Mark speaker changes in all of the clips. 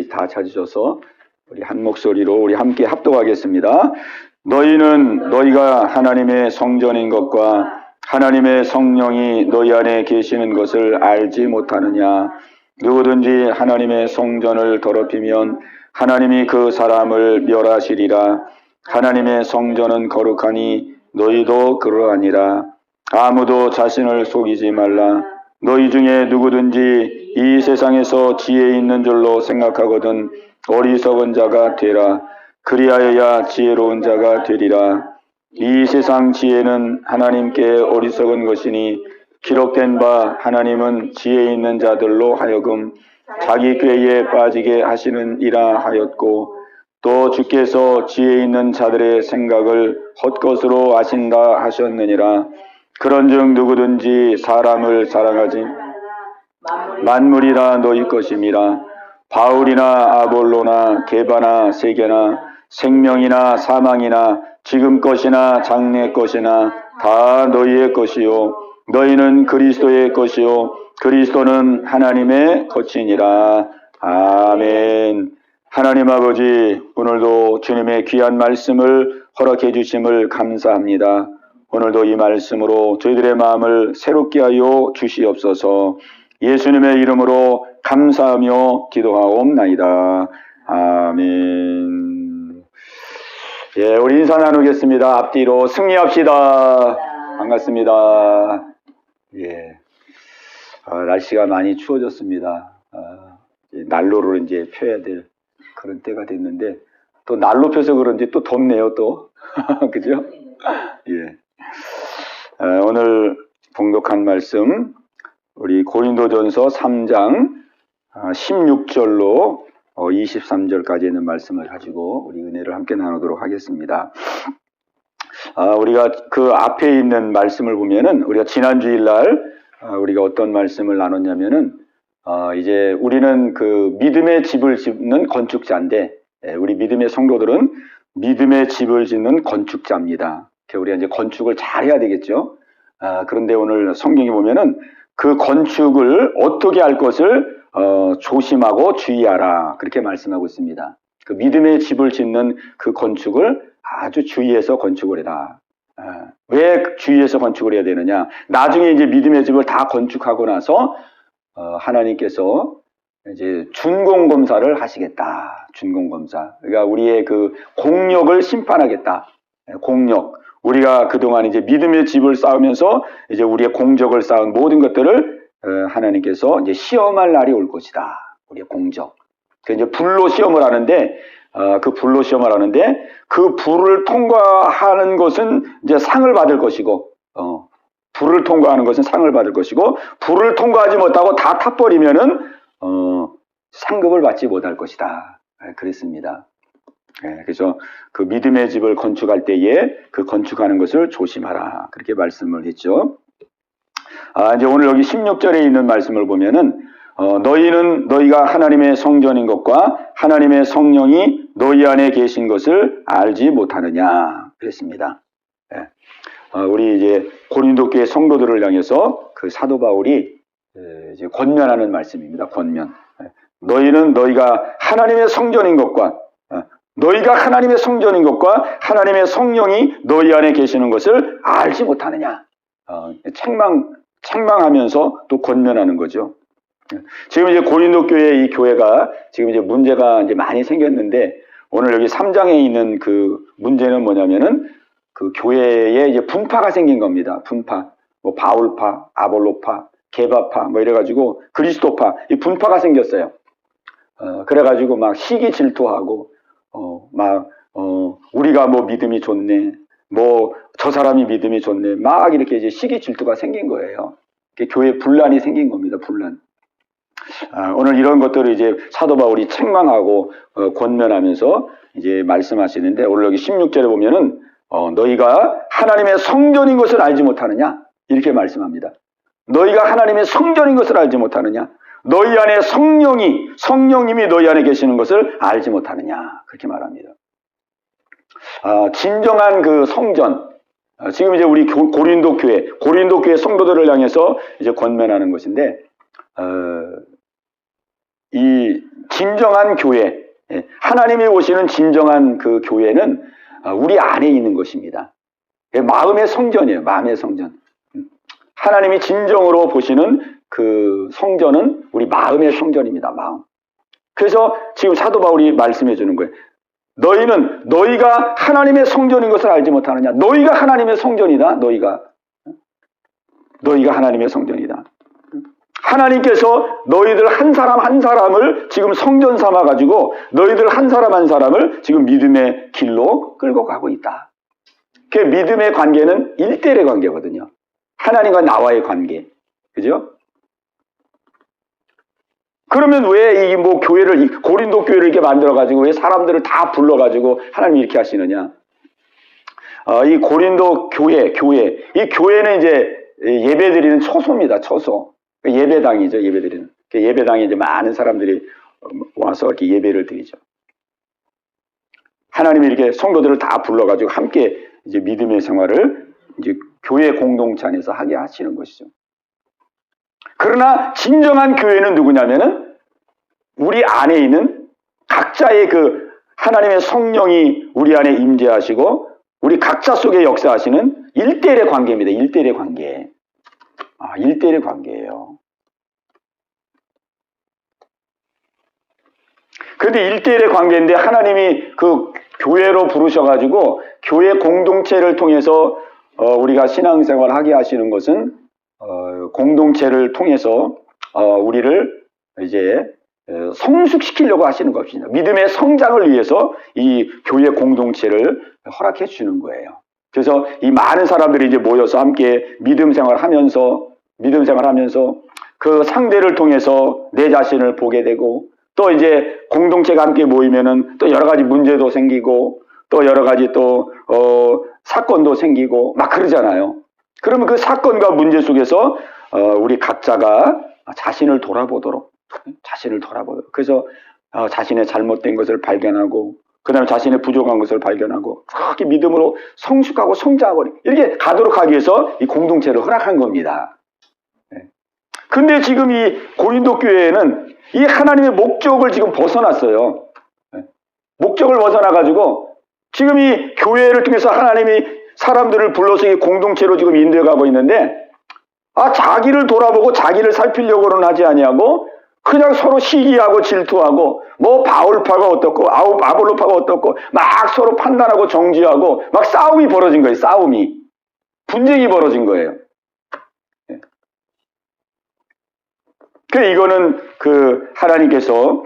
Speaker 1: 우리 다 찾으셔서 우리 한 목소리로 우리 함께 합독하겠습니다. 너희는 너희가 하나님의 성전인 것과 하나님의 성령이 너희 안에 계시는 것을 알지 못하느냐? 누구든지 하나님의 성전을 더럽히면 하나님이 그 사람을 멸하시리라. 하나님의 성전은 거룩하니 너희도 그러하니라. 아무도 자신을 속이지 말라. 너희 중에 누구든지 이 세상에서 지혜 있는 줄로 생각하거든 어리석은 자가 되라. 그리하여야 지혜로운 자가 되리라. 이 세상 지혜는 하나님께 어리석은 것이니 기록된 바 하나님은 지혜 있는 자들로 하여금 자기 꾀에 빠지게 하시는 이라 하였고 또 주께서 지혜 있는 자들의 생각을 헛것으로 아신다 하셨느니라. 그런즉 누구든지 사람을 사랑하지 만물이라 너희 것임이라. 바울이나 아볼로나 게바나 세계나 생명이나 사망이나 지금 것이나 장래 것이나 다 너희의 것이요 너희는 그리스도의 것이요 그리스도는 하나님의 것이니라. 아멘. 하나님 아버지, 오늘도 주님의 귀한 말씀을 허락해 주심을 감사합니다. 오늘도 이 말씀으로 저희들의 마음을 새롭게 하여 주시옵소서. 예수님의 이름으로 감사하며 기도하옵나이다. 아멘. 예, 우리 인사 나누겠습니다. 앞뒤로 승리합시다. 반갑습니다. 예, 날씨가 많이 추워졌습니다. 난로를 이제 펴야 될 그런 때가 됐는데 또 난로 펴서 그런지 또 덥네요. 또 그죠? 예. 오늘 봉독한 말씀 우리 고린도전서 3장 16절로 23절까지 있는 말씀을 가지고 우리 은혜를 함께 나누도록 하겠습니다. 우리가 그 앞에 있는 말씀을 보면은 우리가 지난 주일날 우리가 어떤 말씀을 나눴냐면은 이제 우리는 그 믿음의 집을 짓는 건축자인데 우리 믿음의 성도들은 믿음의 집을 짓는 건축자입니다. 우리가 이제 건축을 잘 해야 되겠죠. 그런데 오늘 성경에 보면은 그 건축을 어떻게 할 것을 조심하고 주의하라 그렇게 말씀하고 있습니다. 그 믿음의 집을 짓는 그 건축을 아주 주의해서 건축을 해라. 왜 주의해서 건축을 해야 되느냐? 나중에 이제 믿음의 집을 다 건축하고 나서 하나님께서 이제 준공 검사를 하시겠다. 준공 검사. 그러니까 우리의 그 공력을 심판하겠다. 공력. 우리가 그동안 이제 믿음의 집을 쌓으면서 이제 우리의 공적을 쌓은 모든 것들을 하나님께서 이제 시험할 날이 올 것이다. 우리의 공적. 그 이제 불로 시험을 하는데 그 불로 시험을 하는데 그 불을 통과하는 것은 이제 상을 받을 것이고 불을 통과하는 것은 상을 받을 것이고 불을 통과하지 못하고 다 타버리면은 상급을 받지 못할 것이다. 그랬습니다. 그래서 그 믿음의 집을 건축할 때에 그 건축하는 것을 조심하라. 그렇게 말씀을 했죠. 이제 오늘 여기 16절에 있는 말씀을 보면은 너희는 너희가 하나님의 성전인 것과 하나님의 성령이 너희 안에 계신 것을 알지 못하느냐 그랬습니다. 우리 이제 고린도 교회 성도들을 향해서 그 사도 바울이 이제 권면하는 말씀입니다. 권면. 너희는 너희가 하나님의 성전인 것과 너희가 하나님의 성전인 것과 하나님의 성령이 너희 안에 계시는 것을 알지 못하느냐. 책망하면서 또 권면하는 거죠. 지금 이제 고린도 교회 이 교회가 지금 이제 문제가 이제 많이 생겼는데 오늘 여기 3장에 있는 그 문제는 뭐냐면은 그 교회에 이제 분파가 생긴 겁니다. 분파. 뭐 바울파, 아볼로파, 게바파 뭐 이래가지고 그리스도파 이 분파가 생겼어요. 그래가지고 막 시기 질투하고 우리가 뭐 믿음이 좋네, 뭐 저 사람이 믿음이 좋네, 막 이렇게 이제 시기 질투가 생긴 거예요. 교회 분란이 생긴 겁니다. 분란. 오늘 이런 것들을 이제 사도 바울이 책망하고 권면하면서 이제 말씀하시는데 오늘 여기 16절에 보면은 너희가 하나님의 성전인 것을 알지 못하느냐 이렇게 말씀합니다. 너희가 하나님의 성전인 것을 알지 못하느냐. 너희 안에 성령님이 너희 안에 계시는 것을 알지 못하느냐 그렇게 말합니다. 진정한 그 성전 지금 이제 우리 고린도 교회 성도들을 향해서 이제 권면하는 것인데 이 진정한 교회, 하나님이 오시는 진정한 그 교회는 우리 안에 있는 것입니다. 마음의 성전이에요. 마음의 성전. 하나님이 진정으로 보시는 그 성전은 우리 마음의 성전입니다. 마음. 그래서 지금 사도 바울이 말씀해 주는 거예요. 너희가 하나님의 성전인 것을 알지 못하느냐. 너희가 하나님의 성전이다. 너희가 하나님의 성전이다. 하나님께서 너희들 한 사람 한 사람을 지금 성전 삼아가지고 너희들 한 사람 한 사람을 지금 믿음의 길로 끌고 가고 있다. 그 믿음의 관계는 1대1의 관계거든요. 하나님과 나와의 관계. 그죠? 그러면 왜 이 뭐 교회를, 고린도 교회를 이렇게 만들어가지고 왜 사람들을 다 불러가지고 하나님이 이렇게 하시느냐? 이 고린도 교회. 이 교회는 이제 예배드리는 처소입니다. 처소. 예배당이죠. 예배드리는. 예배당에 이제 많은 사람들이 와서 이렇게 예배를 드리죠. 하나님이 이렇게 성도들을 다 불러가지고 함께 이제 믿음의 생활을 이제 교회 공동체 안에서 하게 하시는 것이죠. 그러나 진정한 교회는 누구냐면은 우리 안에 있는 각자의 그 하나님의 성령이 우리 안에 임재하시고 우리 각자 속에 역사하시는 1대1의 관계입니다. 1대1의 관계. 1대1의 관계예요. 그런데 1대1의 관계인데 하나님이 그 교회로 부르셔가지고 교회 공동체를 통해서 우리가 신앙생활을 하게 하시는 것은 공동체를 통해서 우리를 이제 성숙시키려고 하시는 것입니다. 믿음의 성장을 위해서 이 교회 공동체를 허락해 주는 거예요. 그래서 이 많은 사람들이 이제 모여서 함께 믿음 생활하면서 그 상대를 통해서 내 자신을 보게 되고 또 이제 공동체가 함께 모이면은 또 여러 가지 문제도 생기고 또 여러 가지 또 사건도 생기고 막 그러잖아요. 그러면 그 사건과 문제 속에서 우리 각자가 자신을 돌아보도록 그래서 자신의 잘못된 것을 발견하고 그 다음에 자신의 부족한 것을 발견하고 그렇게 믿음으로 성숙하고 성장하고 이렇게 가도록 하기 위해서 이 공동체를 허락한 겁니다. 근데 지금 이 고린도 교회에는 이 하나님의 목적을 지금 벗어났어요. 목적을 벗어나가지고 지금 이 교회를 통해서 하나님이 사람들을 불러서 이 공동체로 지금 인도해가고 있는데 자기를 돌아보고 자기를 살피려고는 하지 아니하고 그냥 서로 시기하고 질투하고 뭐 바울파가 어떻고 아볼로파가 어떻고 막 서로 판단하고 정지하고 막 싸움이 벌어진 거예요. 분쟁이 벌어진 거예요. 이거는 그 하나님께서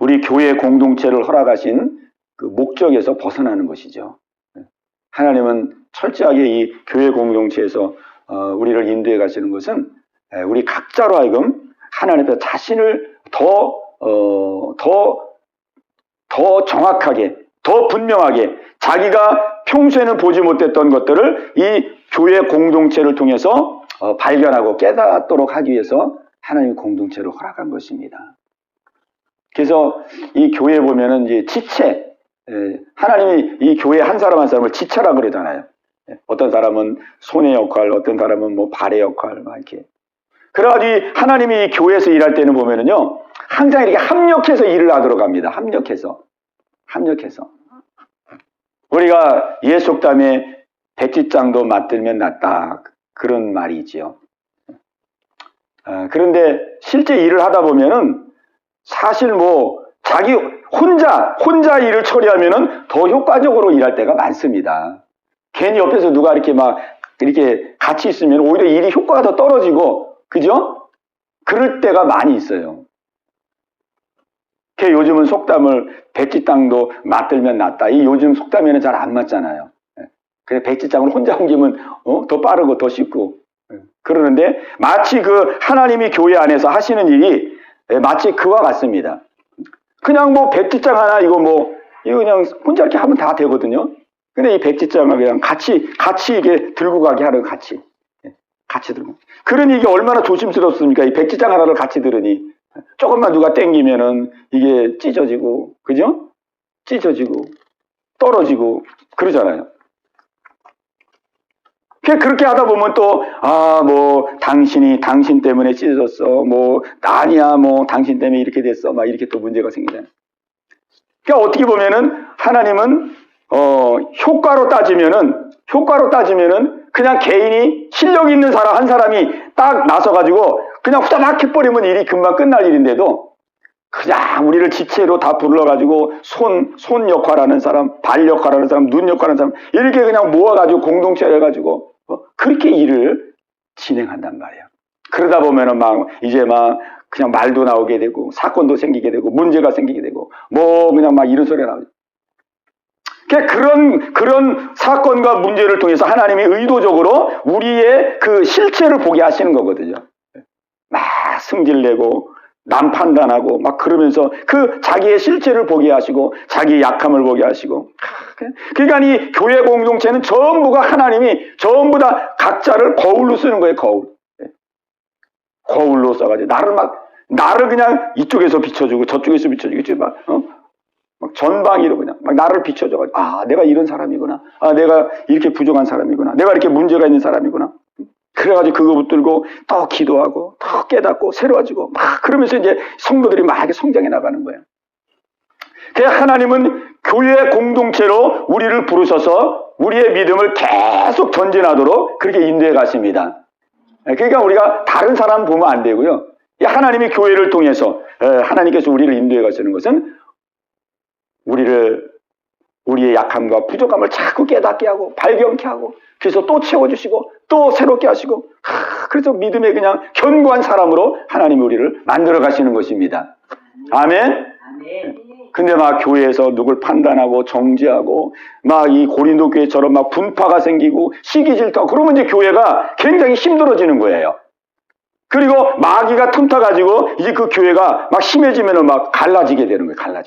Speaker 1: 우리 교회 공동체를 허락하신 그 목적에서 벗어나는 것이죠. 하나님은 철저하게 이 교회 공동체에서 우리를 인도해 가시는 것은 우리 각자로 하여금 하나님 앞에 자신을 더 정확하게, 더 분명하게 자기가 평소에는 보지 못했던 것들을 이 교회 공동체를 통해서 발견하고 깨닫도록 하기 위해서 하나님이 공동체를 허락한 것입니다. 그래서 이 교회에 보면은 이제 지체, 하나님이 이 교회 한 사람 한 사람을 지체라 그러잖아요. 어떤 사람은 손의 역할, 어떤 사람은 뭐 발의 역할, 막 이렇게. 그래가지고 하나님이 이 교회에서 일할 때는 보면은요, 항상 이렇게 합력해서 일을 하도록 합니다. 합력해서. 우리가 옛 속담에 백지장도 맞들면 낫다. 그런 말이 있지요. 그런데 실제 일을 하다 보면은 사실 뭐 자기 혼자 일을 처리하면은 더 효과적으로 일할 때가 많습니다. 괜히 옆에서 누가 이렇게 막 이렇게 같이 있으면 오히려 일이 효과가 더 떨어지고, 그죠? 그럴 때가 많이 있어요. 요즘은 속담을 백지땅도 맞들면 낫다. 이 요즘 속담에는 잘 안 맞잖아요. 그래 백지장을 혼자 옮기면 더 빠르고 더 쉽고 그러는데 마치 그 하나님이 교회 안에서 하시는 일이 마치 그와 같습니다. 그냥 뭐 백지장 하나 이거 그냥 혼자 이렇게 하면 다 되거든요. 근데 이 백지장을 그냥 같이 이게 들고 가게 하는 같이 들고. 그러니 이게 얼마나 조심스럽습니까? 이 백지장 하나를 같이 들으니 조금만 누가 땡기면은 이게 찢어지고, 그죠? 찢어지고 떨어지고 그러잖아요. 그렇게 하다 보면 또, 당신 때문에 찢어졌어. 아니야, 당신 때문에 이렇게 됐어. 막 이렇게 또 문제가 생기잖아요. 그러니까 어떻게 보면은, 하나님은, 효과로 따지면은, 그냥 개인이 실력 있는 사람, 한 사람이 딱 나서가지고, 그냥 후다닥 해버리면 일이 금방 끝날 일인데도, 그냥 우리를 지체로 다 불러가지고, 손 역할하는 사람, 발 역할하는 사람, 눈 역할하는 사람, 이렇게 그냥 모아가지고 공동체를 해가지고, 그렇게 일을 진행한단 말이에요. 그러다 보면은 그냥 말도 나오게 되고, 사건도 생기게 되고, 문제가 생기게 되고, 그냥 이런 소리가 나오죠. 그런 사건과 문제를 통해서 하나님이 의도적으로 우리의 그 실체를 보게 하시는 거거든요. 승질내고, 남 판단하고, 그러면서 자기의 실체를 보게 하시고, 자기의 약함을 보게 하시고. 그러니까 이 교회 공동체는 전부가 하나님이 전부 다 각자를 거울로 쓰는 거예요, 거울. 거울로 써가지고, 나를 그냥 이쪽에서 비춰주고, 저쪽에서 비춰주고, 전방위로 그냥, 나를 비춰줘가지고, 내가 이런 사람이구나. 내가 이렇게 부족한 사람이구나. 내가 이렇게 문제가 있는 사람이구나. 그래가지고 그거 붙들고 또 기도하고 또 깨닫고 새로워지고 그러면서 이제 성도들이 막 성장해 나가는 거예요. 그래서 하나님은 교회 공동체로 우리를 부르셔서 우리의 믿음을 계속 전진하도록 그렇게 인도해 가십니다. 그러니까 우리가 다른 사람 보면 안 되고요. 하나님이 교회를 통해서 하나님께서 우리를 인도해 가시는 것은 우리의 약함과 부족함을 자꾸 깨닫게 하고 발견케 하고 그래서 또 채워주시고 또 새롭게 하시고 그래서 믿음의 그냥 견고한 사람으로 하나님이 우리를 만들어 가시는 것입니다. 아멘. 근데 교회에서 누굴 판단하고 정죄하고 이 고린도 교회처럼 분파가 생기고 시기 질투하고 그러면 이제 교회가 굉장히 힘들어지는 거예요. 그리고 마귀가 틈타가지고 이제 그 교회가 심해지면은 갈라지게 되는 거예요.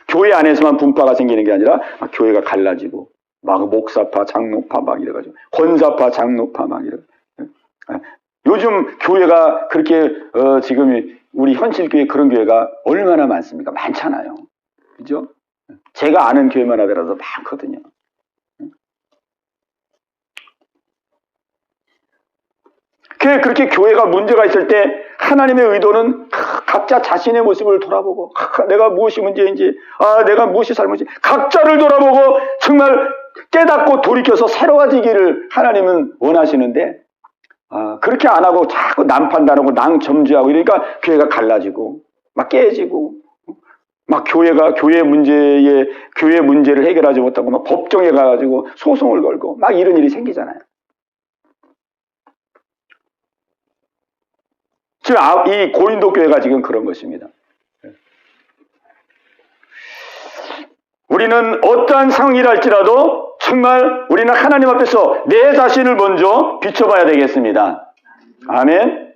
Speaker 1: 교회 안에서만 분파가 생기는 게 아니라 교회가 갈라지고 목사파, 장로파 이래가지고 권사파, 장로파 이래가지고 요즘 교회가 그렇게 지금 우리 현실교회 그런 교회가 얼마나 많습니까? 많잖아요. 그죠? 제가 아는 교회만 하더라도 많거든요. 그렇게 교회가 문제가 있을 때 하나님의 의도는 각자 자신의 모습을 돌아보고 내가 무엇이 문제인지 내가 무엇이 잘못인지 각자를 돌아보고 정말 깨닫고 돌이켜서 새로워지기를 하나님은 원하시는데 그렇게 안 하고 자꾸 남 판단하고 남 점주하고 이러니까 교회가 갈라지고 깨지고 교회 문제를 해결하지 못하고 법정에 가가지고 소송을 걸고 이런 일이 생기잖아요. 지금 이 고린도 교회가 지금 그런 것입니다. 우리는 어떠한 상황이랄지라도 정말 우리는 하나님 앞에서 내 자신을 먼저 비춰봐야 되겠습니다. 아멘.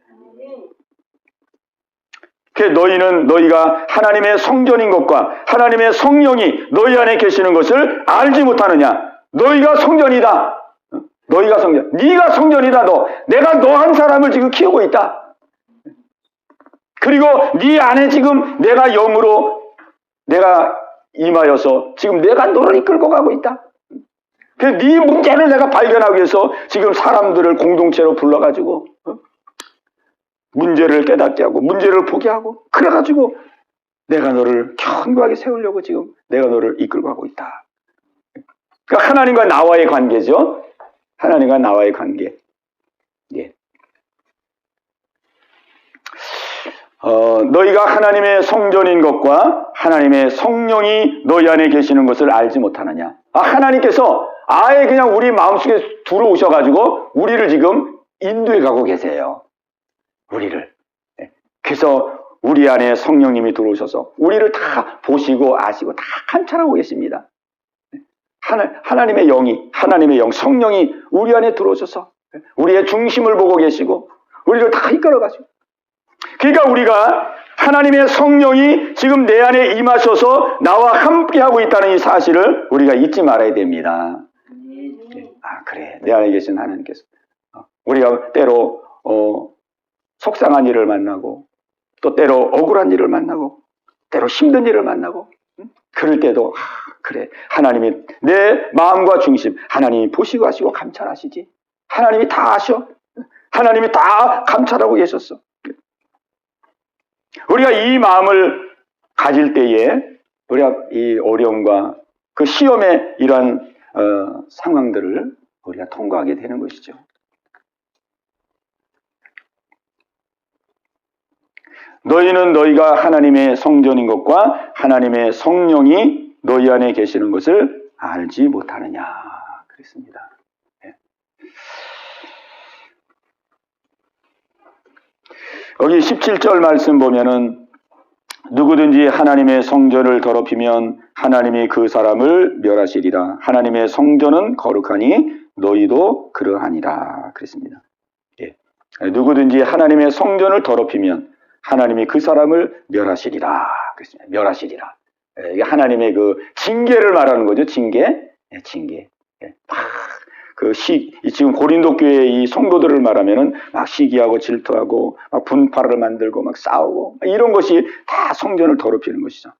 Speaker 1: 너희가 하나님의 성전인 것과 하나님의 성령이 너희 안에 계시는 것을 알지 못하느냐. 너희가 성전이다. 너희가 성전. 네가 성전이다. 내가 너 한 사람을 지금 키우고 있다. 그리고 네 안에 지금 내가 영으로 내가 임하여서 지금 내가 너를 이끌고 가고 있다. 네 문제를 내가 발견하기 위해서 지금 사람들을 공동체로 불러가지고 문제를 깨닫게 하고 문제를 보게 하고 그래가지고 내가 너를 견고하게 세우려고 지금 내가 너를 이끌고 가고 있다. 그러니까 하나님과 나와의 관계죠. 하나님과 나와의 관계. 예. 너희가 하나님의 성전인 것과 하나님의 성령이 너희 안에 계시는 것을 알지 못하느냐. 하나님께서 아예 그냥 우리 마음속에 들어오셔가지고 우리를 지금 인도해 가고 계세요. 우리를. 그래서 우리 안에 성령님이 들어오셔서 우리를 다 보시고 아시고 다 감찰하고 계십니다. 하나님의 영, 성령이 우리 안에 들어오셔서 우리의 중심을 보고 계시고 우리를 다 이끌어가시고 그러니까 우리가 하나님의 성령이 지금 내 안에 임하셔서 나와 함께하고 있다는 이 사실을 우리가 잊지 말아야 됩니다. 그래. 내 안에 계신 하나님께서. 우리가 때로 속상한 일을 만나고 또 때로 억울한 일을 만나고 때로 힘든 일을 만나고 그럴 때도 그래. 하나님이 내 마음과 중심 하나님이 보시고 하시고 감찰하시지. 하나님이 다 아셔. 하나님이 다 감찰하고 계셨어. 우리가 이 마음을 가질 때에 우리가 이 어려움과 그 시험의 이러한 상황들을 우리가 통과하게 되는 것이죠. 너희는 너희가 하나님의 성전인 것과 하나님의 성령이 너희 안에 계시는 것을 알지 못하느냐 그랬습니다. 네. 여기 17절 말씀 보면은 누구든지 하나님의 성전을 더럽히면 하나님이 그 사람을 멸하시리라. 하나님의 성전은 거룩하니 너희도 그러하니라 그랬습니다. 예. 누구든지 하나님의 성전을 더럽히면 하나님이 그 사람을 멸하시리라 그랬습니다. 멸하시리라. 예. 이게 하나님의 그 징계를 말하는 거죠. 징계. 예. 징계. 예. 지금 고린도 교회 이 성도들을 말하면은 막 시기하고 질투하고 막 분파를 만들고 막 싸우고 이런 것이 다 성전을 더럽히는 것이죠.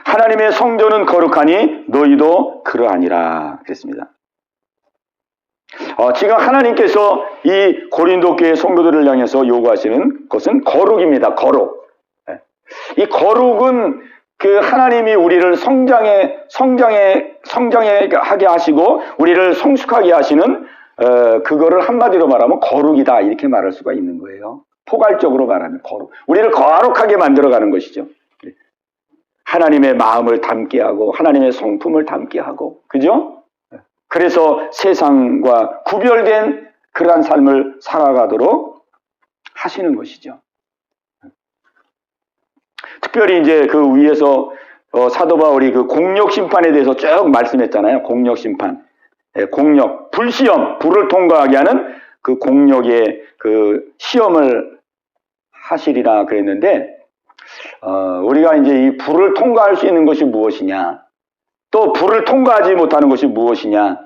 Speaker 1: 하나님의 성전은 거룩하니 너희도 그러하니라 그랬습니다. 지금 하나님께서 이 고린도 교회 성도들을 향해서 요구하시는 것은 거룩입니다. 거룩. 이 거룩은 그 하나님이 우리를 성장하게 하시고 우리를 성숙하게 하시는 그거를 한마디로 말하면 거룩이다 이렇게 말할 수가 있는 거예요. 포괄적으로 말하면 거룩. 우리를 거룩하게 만들어가는 것이죠. 하나님의 마음을 담게 하고 하나님의 성품을 담게 하고 그죠? 그래서 세상과 구별된 그러한 삶을 살아가도록 하시는 것이죠. 특별히 이제 그 위에서 사도 바울이 그 공력 심판에 대해서 쭉 말씀했잖아요. 공력 심판, 공력, 불시험, 불을 통과하게 하는 그 공력의 그 시험을 하시리라 그랬는데, 우리가 이제 이 불을 통과할 수 있는 것이 무엇이냐, 또 불을 통과하지 못하는 것이 무엇이냐,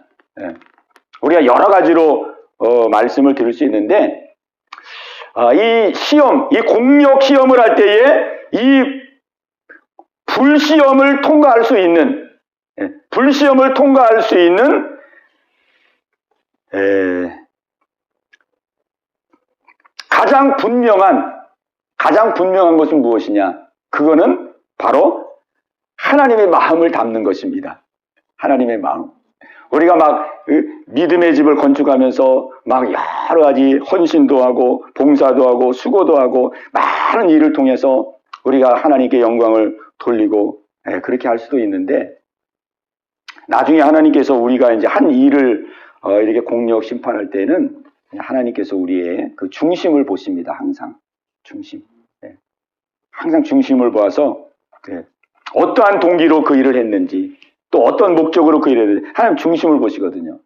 Speaker 1: 우리가 여러 가지로 말씀을 드릴 수 있는데, 이 시험, 이 공력 시험을 할 때에 이 불시험을 통과할 수 있는, 불시험을 통과할 수 있는 가장 분명한 것은 무엇이냐? 그거는 바로 하나님의 마음을 담는 것입니다. 하나님의 마음. 우리가 막 믿음의 집을 건축하면서 막 여러 가지 헌신도 하고 봉사도 하고 수고도 하고 많은 일을 통해서 우리가 하나님께 영광을 돌리고 그렇게 할 수도 있는데, 나중에 하나님께서 우리가 이제 한 일을 이렇게 공력 심판할 때는 하나님께서 우리의 그 중심을 보십니다. 항상 중심. 항상 중심을 보아서 어떠한 동기로 그 일을 했는지, 또 어떤 목적으로 그 일을 했는지 하나님 중심을 보시거든요.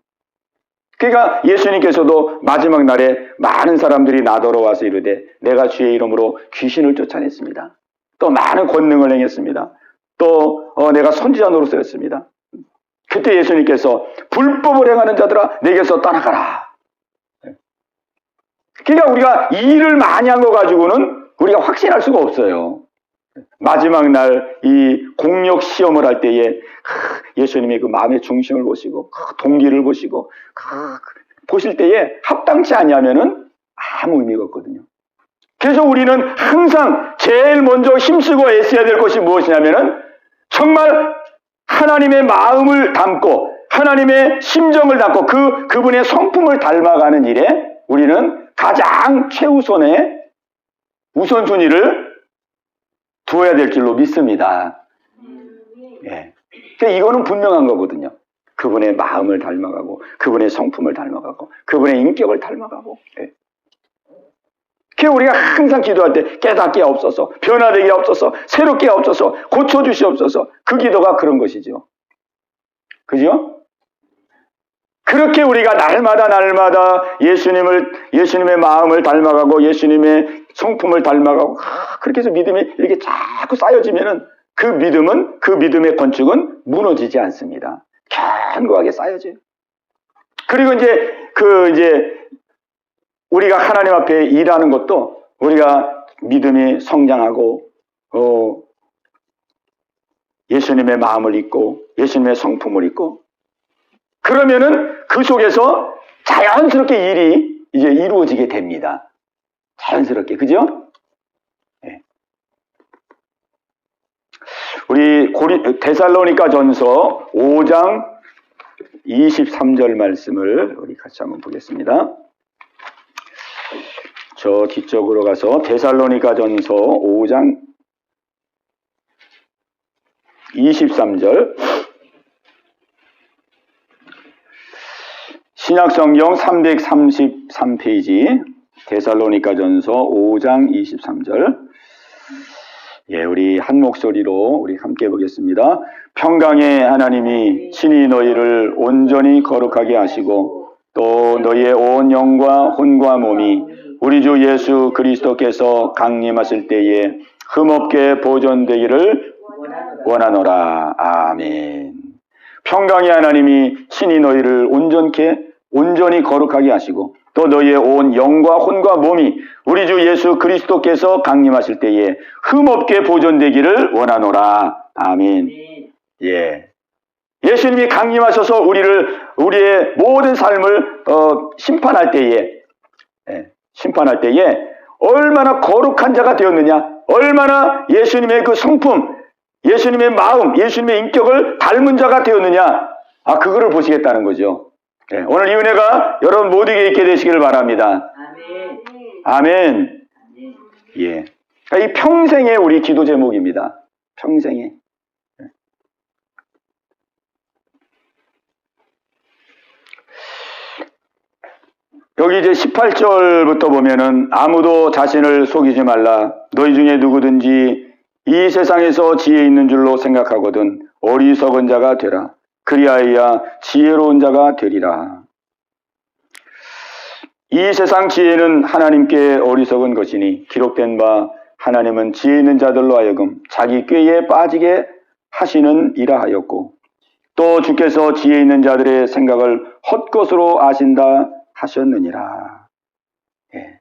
Speaker 1: 그러니까 예수님께서도 마지막 날에 많은 사람들이 나더러 와서 이르되 내가 주의 이름으로 귀신을 쫓아냈습니다. 또 많은 권능을 행했습니다. 또 내가 선지자 노릇을 했습니다. 그때 예수님께서 불법을 행하는 자들아 내게서 떠나가라. 그러니까 우리가 일을 많이 한 거 가지고는 우리가 확신할 수가 없어요. 마지막 날 이 공력 시험을 할 때에 예수님의 그 마음의 중심을 보시고 동기를 보시고 보실 때에 합당치 않냐면은 아무 의미가 없거든요. 그래서 우리는 항상 제일 먼저 힘쓰고 애써야 될 것이 무엇이냐면은 정말 하나님의 마음을 담고 하나님의 심정을 담고 그분의 성품을 닮아가는 일에 우리는 가장 최우선의 우선순위를 두어야 될 줄로 믿습니다. 그러니까 이거는 분명한 거거든요. 그분의 마음을 닮아가고 그분의 성품을 닮아가고 그분의 인격을 닮아가고. 그래서 우리가 항상 기도할 때 깨닫게 없어서 변화되게 없어서 새롭게 없어서 고쳐주시옵소서. 그 기도가 그런 것이죠. 그죠? 그렇게 우리가 날마다 예수님의 마음을 닮아가고 예수님의 성품을 닮아가고 그렇게 해서 믿음이 이렇게 자꾸 쌓여지면은 그 믿음의 건축은 무너지지 않습니다. 견고하게 쌓여져요. 그리고 이제 우리가 하나님 앞에 일하는 것도 우리가 믿음이 성장하고 예수님의 마음을 잊고 예수님의 성품을 잊고 그러면은 그 속에서 자연스럽게 일이 이제 이루어지게 됩니다. 자연스럽게, 그죠? 네. 우리 데살로니가 전서 5장 23절 말씀을 우리 같이 한번 보겠습니다. 저 뒤쪽으로 가서 데살로니가 전서 5장 23절 신약성경 333페이지 데살로니가 전서 5장 23절 예, 우리 한 목소리로 우리 함께 보겠습니다. 평강의 하나님이 친히 너희를 온전히 거룩하게 하시고 또 너희의 온 영과 혼과 몸이 우리 주 예수 그리스도께서 강림하실 때에 흠없게 보존되기를 원하노라. 아멘. 평강의 하나님이 친히 너희를 온전히 거룩하게 하시고 또 너희의 온 영과 혼과 몸이 우리 주 예수 그리스도께서 강림하실 때에 흠없게 보존되기를 원하노라. 아멘. 예. 예수님이 강림하셔서 우리의 모든 삶을 심판할 때에 얼마나 거룩한 자가 되었느냐, 얼마나 예수님의 그 성품, 예수님의 마음, 예수님의 인격을 닮은 자가 되었느냐, 그거를 보시겠다는 거죠. 네, 오늘 이 은혜가 여러분 모두에게 있게 되시기를 바랍니다. 아멘. 예. 그러니까 이 평생의 우리 기도 제목입니다. 평생의. 여기 이제 18절부터 보면은 아무도 자신을 속이지 말라. 너희 중에 누구든지 이 세상에서 지혜 있는 줄로 생각하거든 어리석은 자가 되라. 그리하여야 지혜로운 자가 되리라. 이 세상 지혜는 하나님께 어리석은 것이니 기록된 바 하나님은 지혜 있는 자들로 하여금 자기 꾀에 빠지게 하시는 이라 하였고 또 주께서 지혜 있는 자들의 생각을 헛것으로 아신다 하셨느니라. 예.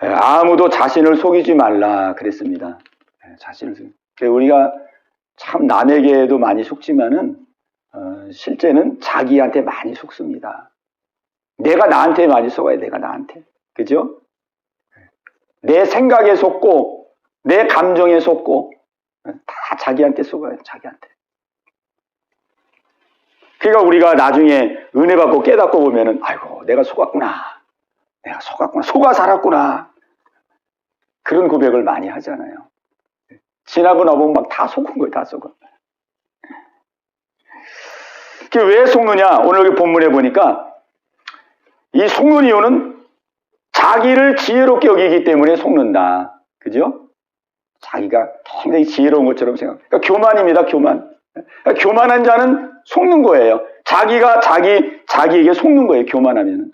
Speaker 1: 아무도 자신을 속이지 말라 그랬습니다. 자신을 속이지. 우리가 참 남에게도 많이 속지만은 실제는 자기한테 많이 속습니다. 내가 나한테 많이 속아야 내가 나한테. 그죠? 내 생각에 속고 내 감정에 속고 다 자기한테 속아요. 자기한테. 그러니까 우리가 나중에 은혜 받고 깨닫고 보면은 아이고 내가 속았구나. 속아 살았구나. 그런 고백을 많이 하잖아요. 지나고 나보면 막 다 속은 거예요. 다 속아. 그게 왜 속느냐? 오늘 여기 본문에 보니까 이 속는 이유는 자기를 지혜롭게 여기기 때문에 속는다. 그죠? 자기가 굉장히 지혜로운 것처럼 생각. 그러니까 교만입니다. 교만. 그러니까 교만한 자는 속는 거예요. 자기가 자기에게 속는 거예요. 교만하면은.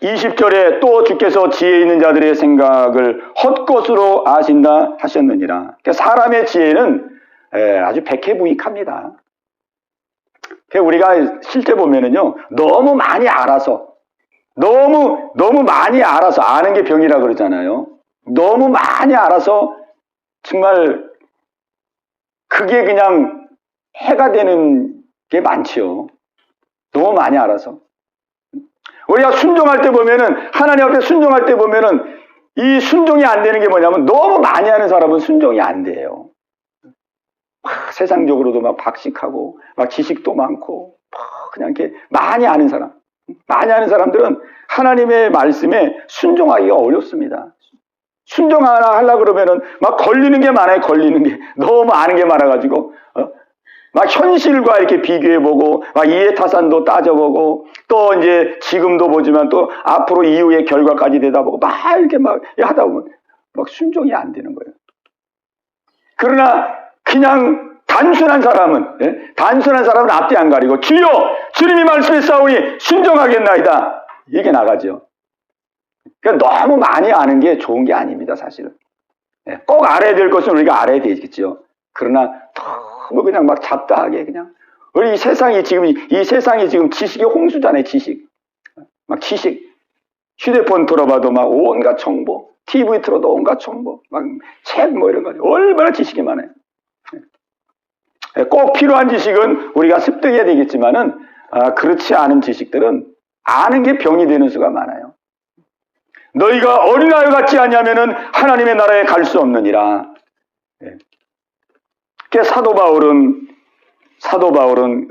Speaker 1: 20절에 또 주께서 지혜 있는 자들의 생각을 헛것으로 아신다 하셨느니라. 그러니까 사람의 지혜는 아주 백해무익합니다. 그러니까 우리가 실제 보면은요, 너무 많이 알아서 아는 게 병이라 그러잖아요. 너무 많이 알아서 정말 그게 그냥 해가 되는 게 많지요. 너무 많이 알아서. 우리가 순종할 때 보면은, 하나님 앞에 순종할 때 보면은, 이 순종이 안 되는 게 뭐냐면, 너무 많이 하는 사람은 순종이 안 돼요. 막 세상적으로도 막 박식하고, 막 지식도 많고, 막 그냥 이렇게 많이 아는 사람들은 하나님의 말씀에 순종하기가 어렵습니다. 순종 하나 하려고 그러면은, 막 걸리는 게 많아요, 걸리는 게. 너무 아는 게 많아가지고, 막 현실과 이렇게 비교해보고, 막 이해타산도 따져보고, 또 이제 지금도 보지만 또 앞으로 이후의 결과까지 내다보고, 막 이렇게 막 하다 보면 막 순종이 안 되는 거예요. 그러나 그냥 단순한 사람은 앞뒤 안 가리고, 주여! 주님이 말씀했사오니 순종하겠나이다. 이게 나가죠. 그러니까 너무 많이 아는 게 좋은 게 아닙니다, 사실은. 꼭 알아야 될 것은 우리가 알아야 되겠죠. 그러나 너무 그냥 막 잡다하게 그냥 우리 이 세상이 지금 지식의 홍수잖아요. 지식 휴대폰 들어봐도 막 온갖 정보 TV 틀어도 온갖 정보, 책 이런 거 얼마나 지식이 많아요. 꼭 필요한 지식은 우리가 습득해야 되겠지만은 그렇지 않은 지식들은 아는 게 병이 되는 수가 많아요. 너희가 어린아이 같지 않냐면은 하나님의 나라에 갈 수 없느니라. 사도 바울은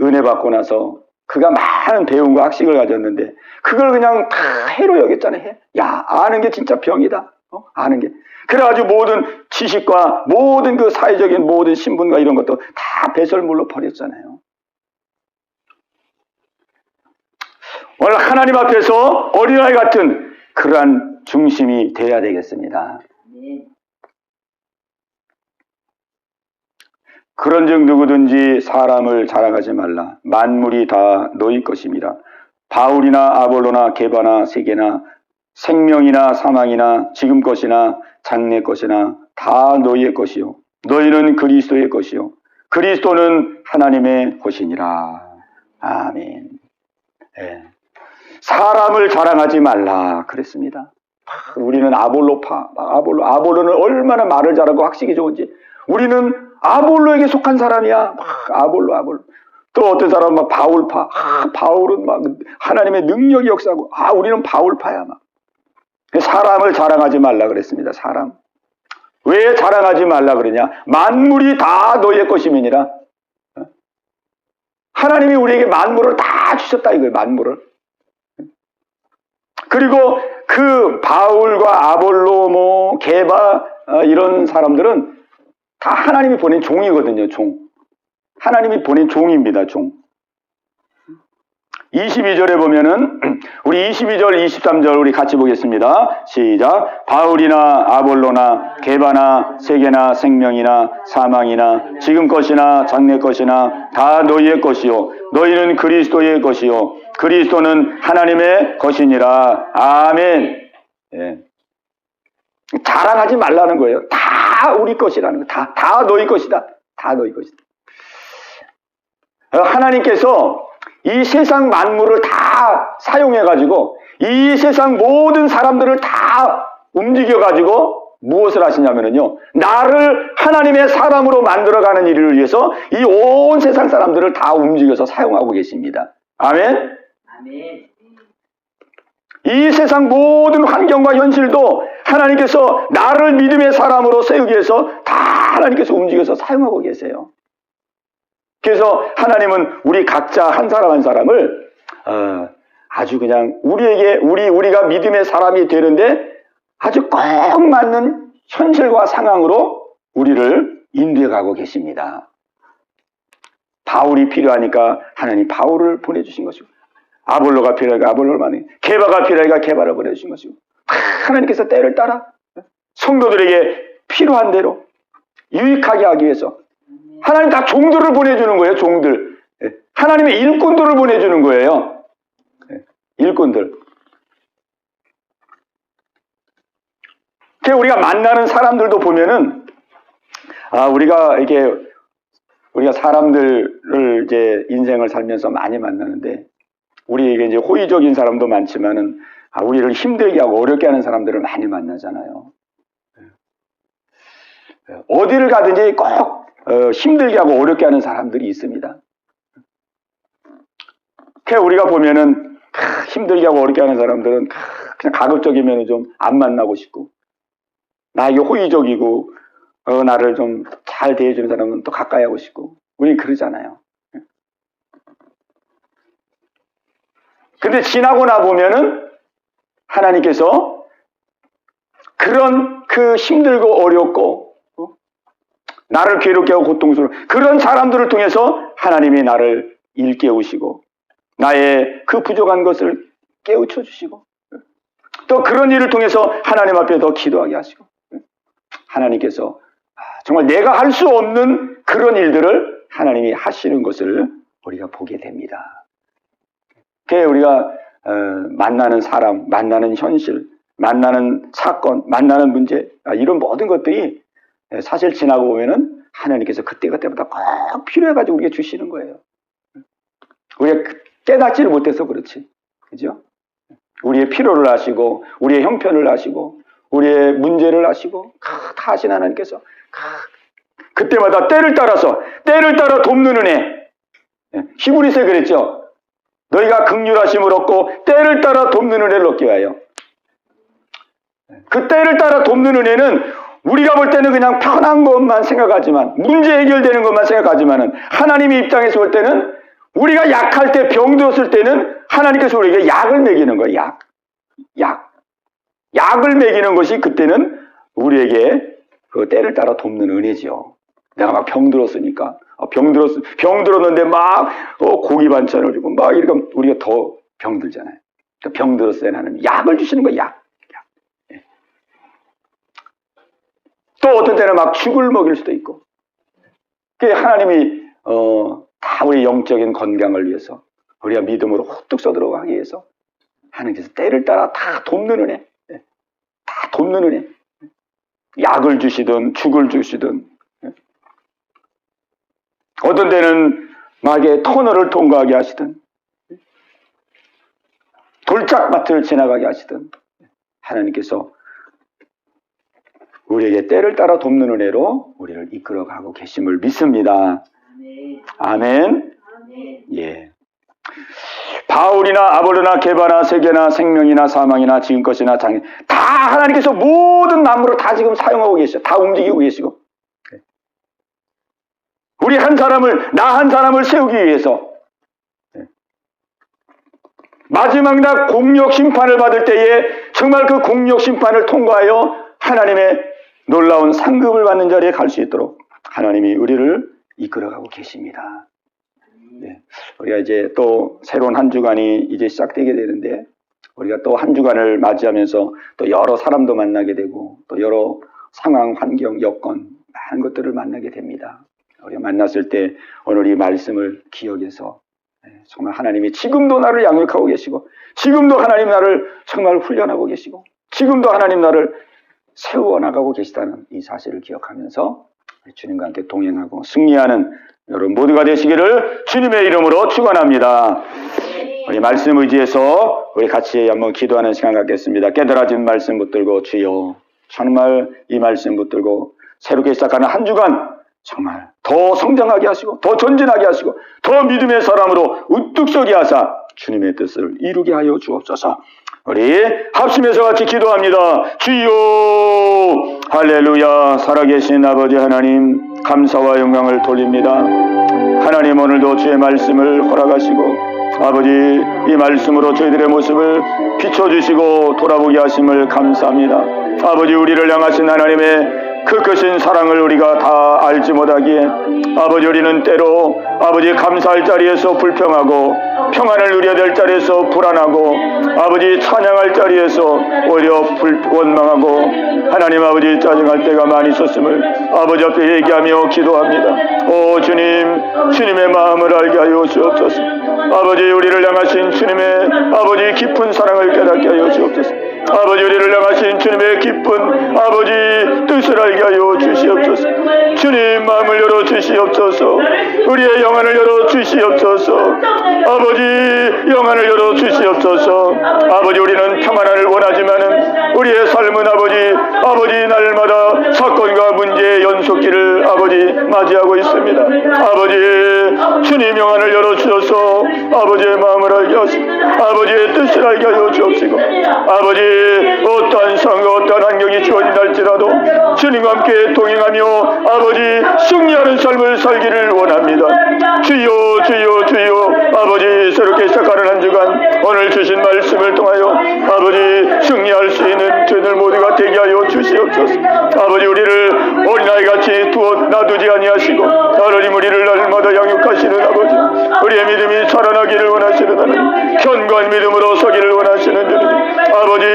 Speaker 1: 은혜 받고 나서 그가 많은 배움과 학식을 가졌는데 그걸 그냥 다 해로 여겼잖아요. 야, 아는 게 진짜 병이다. 아는 게. 그래가지고 모든 지식과 모든 그 사회적인 모든 신분과 이런 것도 다 배설물로 버렸잖아요. 오늘 하나님 앞에서 어린아이 같은 그러한 중심이 돼야 되겠습니다. 그런즉 누구든지 사람을 자랑하지 말라. 만물이 다 너희 것임이라. 바울이나 아볼로나 게바나 세게나 생명이나 사망이나 지금 것이나 장래 것이나 다 너희의 것이요. 너희는 그리스도의 것이요. 그리스도는 하나님의 것이니라. 아멘. 네. 사람을 자랑하지 말라 그랬습니다. 우리는 아볼로는 얼마나 말을 잘하고 학식이 좋은지. 우리는 아볼로에게 속한 사람이야. 아볼로. 또 어떤 사람은 막 바울파. 바울은 막 하나님의 능력이 역사하고. 우리는 바울파야 막. 사람을 자랑하지 말라 그랬습니다. 사람. 왜 자랑하지 말라 그러냐? 만물이 다 너희의 것임이니라. 하나님이 우리에게 만물을 다 주셨다 이거예요. 만물을. 그리고 그 바울과 아볼로 게바 이런 사람들은 다 하나님이 보낸 종이거든요. 종. 하나님이 보낸 종입니다. 종. 22절에 보면은 우리 22절 23절 우리 같이 보겠습니다. 시작. 바울이나 아볼로나 게바나 세계나 생명이나 사망이나 지금 것이나 장래 것이나 다 너희의 것이요 너희는 그리스도의 것이요 그리스도는 하나님의 것이니라. 아멘. 예. 자랑하지 말라는 거예요. 다 우리 것이라는 거. 다 너희 것이다. 다 너희 것이다. 하나님께서 이 세상 만물을 다 사용해가지고 이 세상 모든 사람들을 다 움직여가지고 무엇을 하시냐면요. 나를 하나님의 사람으로 만들어가는 일을 위해서 이 온 세상 사람들을 다 움직여서 사용하고 계십니다. 아멘? 아멘. 이 세상 모든 환경과 현실도 하나님께서 나를 믿음의 사람으로 세우기 위해서 다 하나님께서 움직여서 사용하고 계세요. 그래서 하나님은 우리 각자 한 사람 한 사람을 아주 그냥 우리가 믿음의 사람이 되는데 아주 꼭 맞는 현실과 상황으로 우리를 인도해 가고 계십니다. 바울이 필요하니까 하나님 바울을 보내주신 것이고 아볼로가 필요하니까 아볼로를 보내 게바가 필요하니까 게바를 보내주신 것이고 하나님께서 때를 따라 성도들에게 필요한 대로 유익하게 하기 위해서 하나님 다 종들을 보내주는 거예요. 종들. 하나님의 일꾼들을 보내주는 거예요. 일꾼들. 우리가 만나는 사람들도 보면은 우리가 사람들을 이제 인생을 살면서 많이 만나는데 우리에게 이제 호의적인 사람도 많지만은 우리를 힘들게 하고 어렵게 하는 사람들을 많이 만나잖아요. 어디를 가든지 꼭 힘들게 하고 어렵게 하는 사람들이 있습니다. 우리가 보면은 힘들게 하고 어렵게 하는 사람들은 그냥 가급적이면 좀 안 만나고 싶고 나에게 호의적이고 나를 좀 잘 대해주는 사람은 또 가까이 하고 싶고 우린 그러잖아요. 근데 지나고 나 보면은 하나님께서 그런 그 힘들고 어렵고 나를 괴롭게 하고 고통스러운 그런 사람들을 통해서 하나님이 나를 일깨우시고 나의 그 부족한 것을 깨우쳐 주시고 또 그런 일을 통해서 하나님 앞에 더 기도하게 하시고 하나님께서 정말 내가 할 수 없는 그런 일들을 하나님이 하시는 것을 우리가 보게 됩니다. 우리가 만나는 사람, 만나는 현실, 만나는 사건, 만나는 문제 이런 모든 것들이 사실 지나고 보면은 하나님께서 그때마다 꼭 필요해가지고 우리에게 주시는 거예요. 우리가 깨닫지를 못해서 그렇지. 그죠? 우리의 필요를 아시고, 우리의 형편을 아시고, 우리의 문제를 아시고 다 아신 하나님께서 그때마다 때를 따라 돕는 은혜. 히브리서에 그랬죠. 너희가 긍휼하심을 얻고 때를 따라 돕는 은혜를 얻기 위하여. 그 때를 따라 돕는 은혜는 우리가 볼 때는 그냥 편한 것만 생각하지만, 문제 해결되는 것만 생각하지만은, 하나님의 입장에서 볼 때는 우리가 약할 때, 병들었을 때는 하나님께서 우리에게 약을 먹이는 거예요. 약을 먹이는 것이 그때는 우리에게 그 때를 따라 돕는 은혜지요. 내가 막 병들었으니까, 병들었는데 막 고기 반찬을 주고 막 이러면 우리가 더 병들잖아요. 병들었어요. 하나님 약을 주시는 거예요. 약. 또 어떤 때는 막 죽을 먹일 수도 있고. 그 하나님이 다 우리 영적인 건강을 위해서, 우리가 믿음으로 후뚝 서들어가기 위해서 하나님께서 때를 따라 다 돕는 은혜, 다 돕는 은혜. 약을 주시든 죽을 주시든, 어떤 때는 막의 터널을 통과하게 하시든, 돌짝밭을 지나가게 하시든, 하나님께서 우리에게 때를 따라 돕는 은혜로 우리를 이끌어가고 계심을 믿습니다. 아멘. 예. 바울이나 아볼로나 게바나 세계나 생명이나 사망이나 지금 것이나 장애 다 하나님께서 모든 만물을 다 지금 사용하고 계시죠. 다 움직이고 계시고, 우리 한 사람을, 나 한 사람을 세우기 위해서 마지막 날 공력 심판을 받을 때에 정말 그 공력 심판을 통과하여 하나님의 놀라운 상급을 받는 자리에 갈 수 있도록 하나님이 우리를 이끌어가고 계십니다. 네. 우리가 이제 또 새로운 한 주간이 이제 시작되게 되는데, 우리가 또 한 주간을 맞이하면서 또 여러 사람도 만나게 되고, 또 여러 상황, 환경, 여건, 많은 것들을 만나게 됩니다. 우리가 만났을 때 오늘 이 말씀을 기억해서 정말 하나님이 지금도 나를 양육하고 계시고, 지금도 하나님 나를 정말 훈련하고 계시고, 지금도 하나님 나를 세워나가고 계시다는 이 사실을 기억하면서 주님과 함께 동행하고 승리하는 여러분 모두가 되시기를 주님의 이름으로 축원합니다. 우리 말씀 의지해서 우리 같이 한번 기도하는 시간 갖겠습니다. 깨달아진 말씀 붙들고, 주여 정말 이 말씀 붙들고 새롭게 시작하는 한 주간 정말 더 성장하게 하시고, 더 전진하게 하시고, 더 믿음의 사람으로 우뚝 서게 하사 주님의 뜻을 이루게 하여 주옵소서. 우리 합심해서 같이 기도합니다. 주여, 할렐루야. 살아계신 아버지 하나님, 감사와 영광을 돌립니다. 하나님, 오늘도 주의 말씀을 허락하시고 아버지 이 말씀으로 저희들의 모습을 비춰주시고 돌아보게 하심을 감사합니다. 아버지, 우리를 향하신 하나님의 그 크신 사랑을 우리가 다 알지 못하기에 아버지, 우리는 때로 아버지 감사할 자리에서 불평하고, 평안을 누려야 될 자리에서 불안하고, 아버지 찬양할 자리에서 오히려 원망하고, 하나님 아버지 짜증할 때가 많이 있었음을 아버지 앞에 얘기하며 기도합니다. 오 주님, 주님의 마음을 알게 하여 주옵소서. 아버지, 우리를 향하신 주님의 아버지 깊은 사랑을 깨닫게 하여 주옵소서. 아버지, 우리를 향하신 주님의 기쁜 아버지 뜻을 알게 하여 주시옵소서. 주님 마음을 열어 주시옵소서. 우리의 영안을 열어 주시옵소서. 아버지, 영안을 열어 주시옵소서. 아버지, 우리는 평안을 원하지만은 우리의 삶은 아버지 날마다 사건과 문제의 연속기를 아버지 맞이하고 있습니다. 아버지, 주님 영안을 열어 주셔서 아버지의 마음을 알게 하시고, 아버지의 뜻을 알게 하여 주옵시고, 아버지 어떠한 상황, 어떠한 환경이 주어진다 할지라도 주님과 함께 동행하며 아버지 승리하는 삶을 살기를 원합니다. 주여, 주여, 주여. 아버지, 새롭게 시작하는 한 주간 오늘 주신 말씀을 통하여 아버지 승리할 수 있는 저희들 모두가 되게 하여 주시옵소서. 아버지, 우리를 어린아이같이 놔두지 아니하시고 하나님 우리를 날마다 양육하시는 아버지, 우리의 믿음이 살아나기를 원하시는 하나님, 견고한 믿음으로 서기를 원하시는 주님, 아버지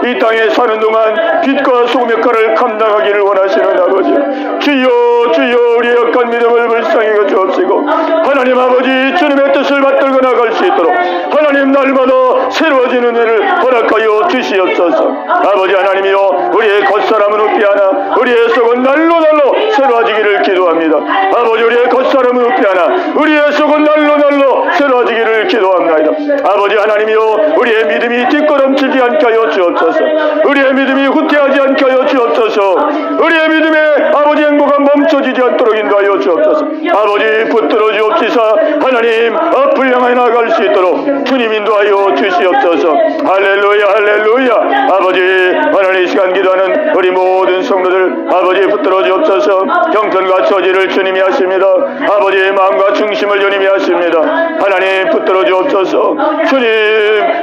Speaker 1: 이 땅에 사는 동안 빛과 소금의 역할을 감당하기를 원하시는 아버지, 주여, 주여. 우리의 약한 믿음을 불쌍히 여주옵시고 하나님 아버지 주님의 뜻을 받들고 나갈 수 있도록 하나님 날마다 새로워지는 일을 허락하여 주시옵소서. 아버지 하나님이여, 우리의 겉사람은 웃지 않아 우리의 속은 날로 새로워지기를 기도합니다. 아버지, 우리의 겉사람은 웃지 않아 우리의 속은 날로 새로워지기를 기도합니다. 아버지 하나님이여, 우리의 믿음이 뒷걸음치지 않게 하여 주옵소서. 우리의 믿음이 후퇴하지 않게 하여 주옵소서. 우리의 믿음에 아버지 행보가 멈춰지지 않도록 인도하여 주옵소서. 아버지 붙들어 주옵시사. 하나님 앞을 향해 나아갈 수 있도록 주님 인도하여 주시옵소서. 할렐루야 할렐루야. 아버지 하나님 이 시간 기도하는 우리 모든 성도들 아버지 붙들어 주옵소서. 형편과 처지를 주님이 하십니다. 아버지의 마음과 중심을 주님이 하십니다. 하나님 붙들어 주옵소서.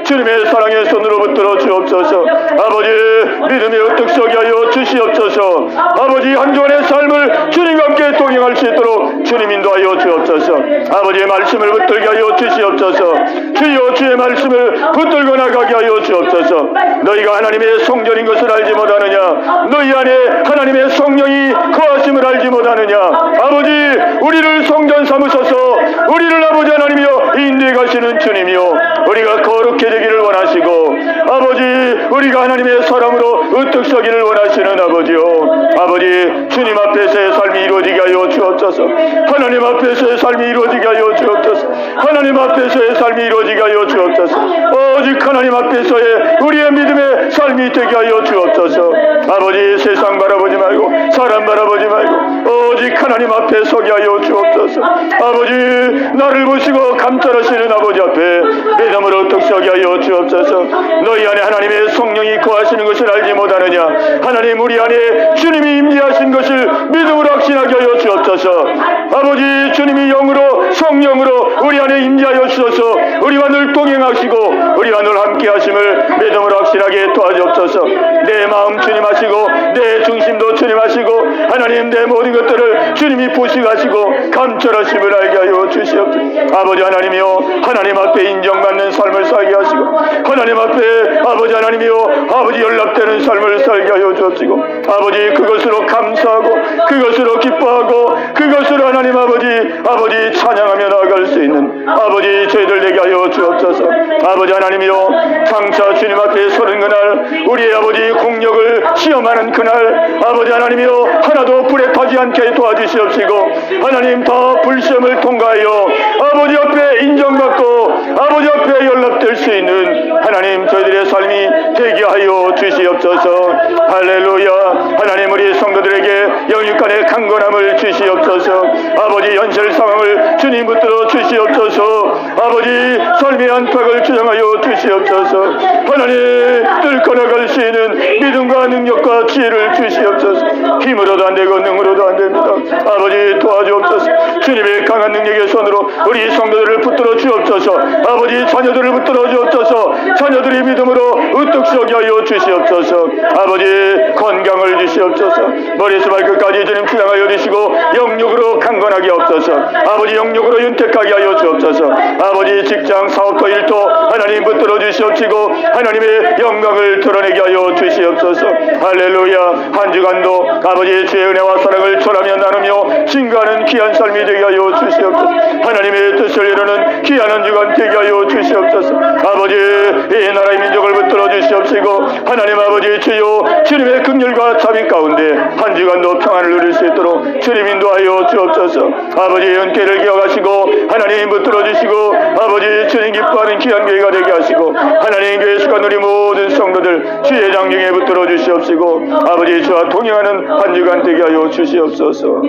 Speaker 1: 주님의 사랑의 손으로 붙들어 주옵소서. 아버지 믿음의 으뜸 서게 하여 주시옵소서. 아버지 한 주간의 삶을 주님과 함께 동행할 수 있도록 주님 인도하여 주옵소서. 아버지의 말씀을 붙들게 하여 주시옵소서. 주여 주의 말씀을 붙들고 나가게 하여 주옵소서. 너희가 하나님의 성전인 것을 알지 못하느냐? 너희 안에 하나님의 성령이 거하심을 알지 못하느냐? 아버지 우리를 성전 삼으셔서 우리를 아버지 하나님이여 인도해 가시는 주님이요 우리가 거룩해 되기를 원하시고 아버지 우리가 하나님의 사람으로 으뜩 서기를 원하시는 아버지요 아버지 주님 앞에서의 삶이 이루어지게 하여 주옵소서. 하나님 앞에서의 삶이 이루어지게 하여 주옵소서. 하나님 앞에서의 삶이 이루어지게 하여 주옵소서. 오직 하나님 앞에서의 우리의 믿음의 삶이 되게 하여 주옵소서. 아버지 세상 바라보지 말고 사람 바라보지 말고 오직 하나님 앞에 서게 하여 주옵소서. 아버지 나를 보시고 감찰하시는 아버지 앞에 믿음으로 떡 서게 하여 주옵소서. 너희 안에 하나님의 성령이 거하시는 것을 알지 못하느냐? 하나님 우리 안에 주님이 임재하신 것을 믿음으로 확신하게 하여 주옵소서. 아버지 주님이 영으로 성령으로 우리 안에 임재하여 주셔서 우리와 늘 동행하시고 우리와 늘 함께 하심을 믿음으로 확신하게 도와주옵소서. 내 마음 주님 하시고 내 중심도 주님 하시고 하나님 내 모든 것들을 주님이 보시가시고 감찰하심을 알게 하여 주시옵소서. 아버지 하나님이여 하나님 앞에 인정받는 삶을 살게 하시고 하나님 앞에 아버지 하나님이여 아버지 연락되는 삶을 살게 하여 주옵시고 아버지 그것으로 감사하고 그것으로 기뻐하고 그것으로 하나님 아버지 찬양하며 나아갈 수 있는 아버지 저희들 되게 하여 주옵소서. 아버지 하나님이여 장차 주님 앞에 서는 그날 우리의 아버지 공력을 시험하는 그날 아버지 하나님이여 하나도 불에 타지 않게 도와주시옵시고 하나님 다 불시험을 통과하여 아버지 앞에 인정받고 아버지 앞에 연락될 수 있는 하나님 저희들의 삶이 되게 하여 주시옵소서. 할렐루야. 하나님 우리 성도들에게 영육간의 강건함을 주시옵소서. 아버지 현실 상황을 주님 붙들어 주시옵소서. 아버지 삶의 안팎을 주장하여 주시옵소서. 하나님 뚫고 나갈 수 있는 믿음과 능력과 지혜를 주시옵소서. 힘으로도 안 되고 능으로도 안 됩니다. 아버지 도와주옵소서. 주님의 강한 능력의 손으로 우리 성도들을 붙들어 주옵소서. 아버지 자녀들을 붙들어 주옵소서. 자녀들이 믿음으로 으뜩 서게 하여 주시옵소서. 아버지 건강을 주시옵소서. 머리에서 발끝까지 주님 주장하여 주시고 영육으로 강건하게 없소서. 아버지 영육으로 윤택하게 하여 주옵소서. 아버지 직장 사업도 일도 하나님 붙들어 주시옵시고 하나님의 영광을 드러내게 하여 주시옵소서. 할렐루야. 한 주간도 아버지의 주의 은혜와 사랑을 전하며 나누며 증거하는 귀한 삶이 되게 하여 주시옵소서. 하나님의 뜻을 이루는 귀한 한 주간 되게 하여 주시옵소서. 아버지 이 나라의 민족을 붙들어 주시옵시고 하나님 아버지 주여 주님의 긍휼과 자비 가운데 한 주간도 평안을 누릴 수 있도록 주님 인도하여 주옵소서. 아버지의 은혜를 기억하시고 하나님 붙들어 주시고 아버지 주님 기뻐하는 귀한 교회가 되게 하시고 하나님 교회 수간 우리 모든 성도들 주의 장중에 붙들어 주시옵시고 아버지 주와 동행하는 한 주간 되게 하여 주시옵소서.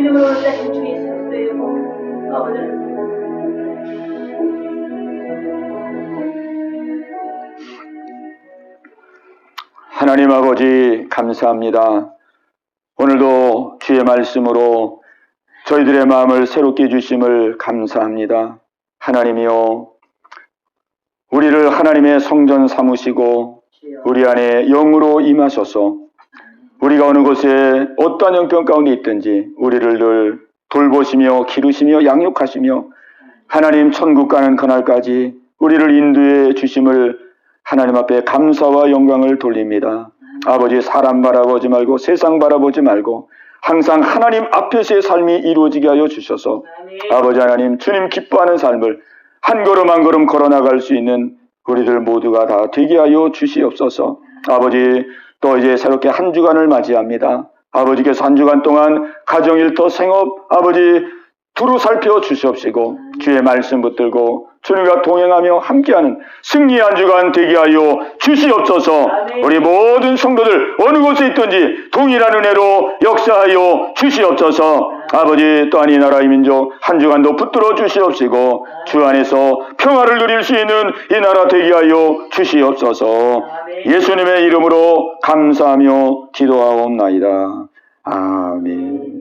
Speaker 1: 하나님 아버지 감사합니다. 오늘도 주의 말씀으로 저희들의 마음을 새롭게 해주심을 감사합니다. 하나님이여 우리를 하나님의 성전 삼으시고 우리 안에 영으로 임하셔서 우리가 어느 곳에 어떠한 형편 가운데 있든지 우리를 늘 돌보시며 기르시며 양육하시며 하나님 천국 가는 그날까지 우리를 인도해 주심을 하나님 앞에 감사와 영광을 돌립니다. 아버지 사람 바라보지 말고 세상 바라보지 말고 항상 하나님 앞에서의 삶이 이루어지게 하여 주셔서 아버지 하나님 주님 기뻐하는 삶을 한 걸음 한 걸음 걸어나갈 수 있는 우리들 모두가 다 되게 하여 주시옵소서. 아버지 또 이제 새롭게 한 주간을 맞이합니다. 아버지께서 한 주간 동안 가정일터 생업 아버지 두루 살펴 주시옵시고 주의 말씀 붙들고 주님과 동행하며 함께하는 승리의 한 주간 되게 하여 주시옵소서. 우리 모든 성도들 어느 곳에 있든지 동일한 은혜로 역사하여 주시옵소서. 아버지, 또한 이 나라의 민족 한 주간도 붙들어 주시옵시고 주 안에서 평화를 누릴 수 있는 이 나라 되게 하여 주시옵소서. 예수님의 이름으로 감사하며 기도하옵나이다. 아멘.